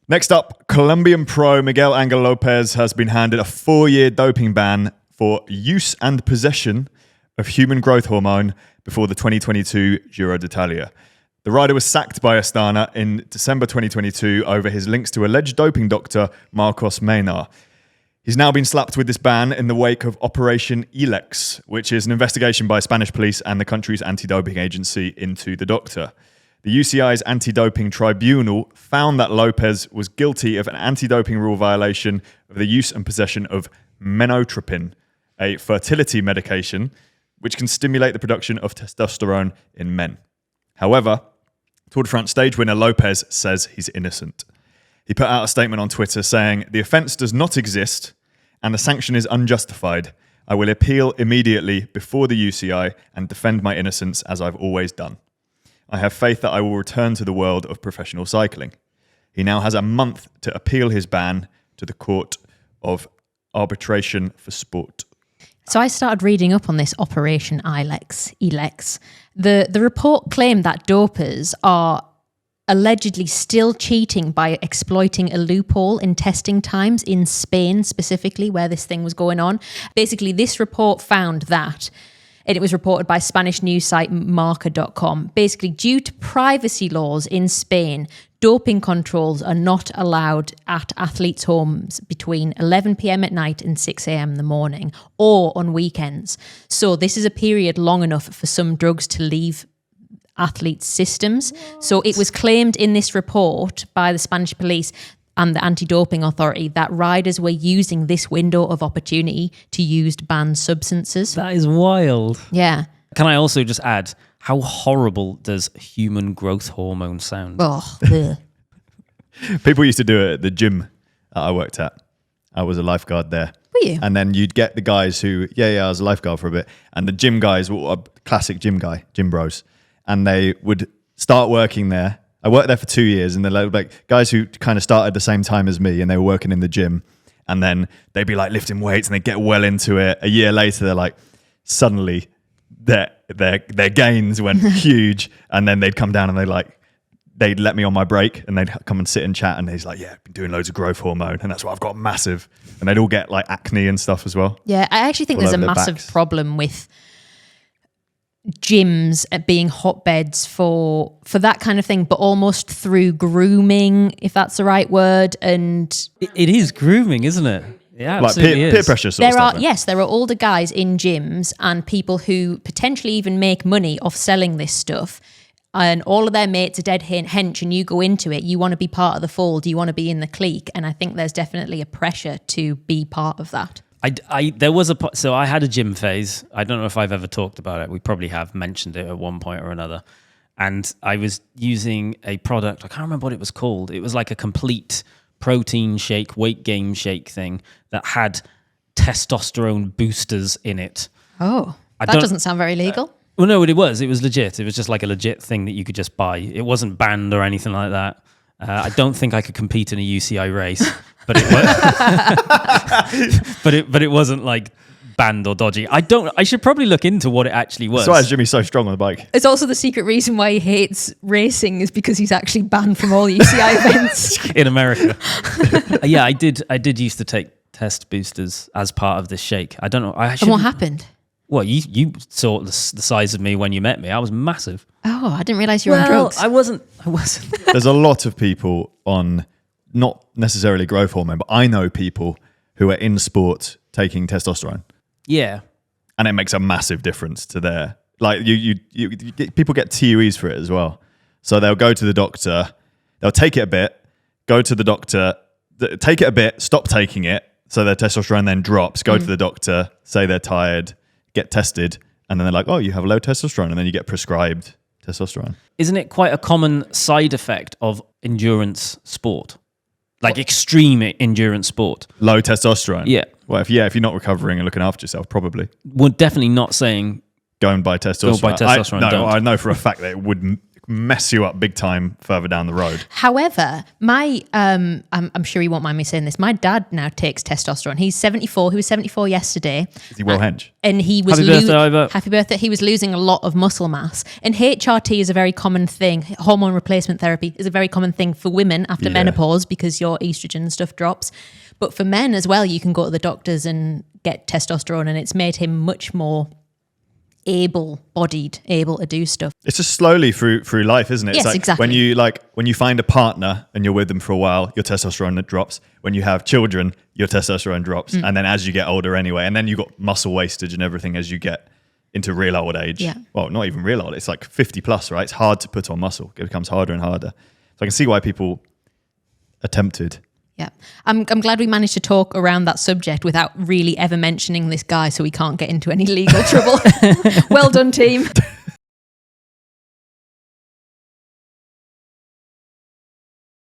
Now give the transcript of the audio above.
Next up, Colombian pro Miguel Angel Lopez has been handed a 4-year doping ban for use and possession of human growth hormone before the 2022 Giro d'Italia. The rider was sacked by Astana in December 2022 over his links to alleged doping doctor Marcos Mena. He's now been slapped with this ban in the wake of Operation Ilex, which is an investigation by Spanish police and the country's anti-doping agency into the doctor. The UCI's anti-doping tribunal found that Lopez was guilty of an anti-doping rule violation of the use and possession of menotropin, a fertility medication which can stimulate the production of testosterone in men. However, Tour de France stage winner Lopez says he's innocent. He put out a statement on Twitter saying, "The offence does not exist and the sanction is unjustified. I will appeal immediately before the UCI and defend my innocence as I've always done. I have faith that I will return to the world of professional cycling." He now has a month to appeal his ban to the Court of Arbitration for Sport. So I started reading up on this Operation Ilex. The report claimed that dopers are allegedly still cheating by exploiting a loophole in testing times in Spain, specifically where this thing was going on. Basically, this report found that, and it was reported by Spanish news site Marca.com. Basically, due to privacy laws in Spain, doping controls are not allowed at athletes' homes between 11 p.m. at night and 6 a.m. in the morning, or on weekends. So this is a period long enough for some drugs to leave athletes' systems. So it was claimed in this report by the Spanish police and the anti-doping authority that riders were using this window of opportunity to use banned substances. That is wild. Yeah. Can I also just add, how horrible does human growth hormone sound? Oh, ugh. People used to do it at the gym that I worked at. I was a lifeguard there. Were you? And then you'd get the guys who, I was a lifeguard for a bit. And the gym guys were a classic gym bros. And they would start working there. I worked there for 2 years, and they're like guys who kind of started at the same time as me, and they were working in the gym. And then they'd be like lifting weights, and they'd get well into it. A year later, they're like, suddenly their gains went huge, and then they'd come down and they'd let me on my break, and they'd come and sit and chat, and he's like, "Yeah, I've been doing loads of growth hormone, and that's why I've got massive." And they'd all get like acne and stuff as well. Yeah, I actually think there's a massive problem with gyms being hotbeds for that kind of thing, but almost through grooming, if that's the right word. And it is grooming, isn't it? Yeah, like peer pressure sort of stuff. There are older guys in gyms and people who potentially even make money off selling this stuff, and all of their mates are dead hench, and you go into it, you want to be part of the fold, you want to be in the clique, and I think there's definitely a pressure to be part of that. So I had a gym phase. I don't know if I've ever talked about it. We probably have mentioned it at one point or another. And I was using a product, I can't remember what it was called. It was like a complete protein shake, weight gain shake thing that had testosterone boosters in it. Oh, that doesn't sound very legal. Well, no, it was legit. It was just like a legit thing that you could just buy. It wasn't banned or anything like that. I don't think I could compete in a UCI race, but it wasn't like banned or dodgy. I should probably look into what it actually was. That's why Jimmy's so strong on the bike. It's also the secret reason why he hates racing is because he's actually banned from all UCI events in America. Yeah, I did used to take test boosters as part of this shake. I don't know. And what happened? Well, you saw the size of me when you met me. I was massive. Oh, I didn't realize you were on drugs. I wasn't. There's a lot of people on, not necessarily growth hormone, but I know people who are in sport taking testosterone. Yeah. And it makes a massive difference to their, like people get TUEs for it as well. So they'll go to the doctor, they'll take it a bit, go to the doctor, take it a bit, stop taking it. So their testosterone then drops, go to the doctor, say they're tired, get tested, and then they're like, "Oh, you have low testosterone," and then you get prescribed testosterone. Isn't it quite a common side effect of endurance sport? Like extreme endurance sport? Low testosterone? Yeah. Well, if you're not recovering and looking after yourself, probably. We're definitely not saying go and buy testosterone. Go buy testosterone. I know for a fact that it would mess you up big time further down the road. However, my I'm sure he won't mind me saying this. My dad now takes testosterone. He's 74. He was 74 yesterday. Is he well hench? And he was Happy birthday, Ivor. Happy birthday. He was losing a lot of muscle mass. And HRT is a very common thing. Hormone replacement therapy is a very common thing for women after menopause because your estrogen stuff drops. But for men as well, you can go to the doctors and get testosterone, and it's made him much more able-bodied, able to do stuff. It's just slowly through life, isn't it? Yes, It's like exactly. when you find a partner and you're with them for a while, your testosterone drops. When you have children, your testosterone drops. And then as you get older anyway, and then you've got muscle wastage and everything as you get into real old age. Yeah. Well, not even real old. It's like 50 plus, right? It's hard to put on muscle. It becomes harder and harder. So I can see why people are tempted. Yeah. I'm glad we managed to talk around that subject without really ever mentioning this guy so we can't get into any legal trouble. Well done, team.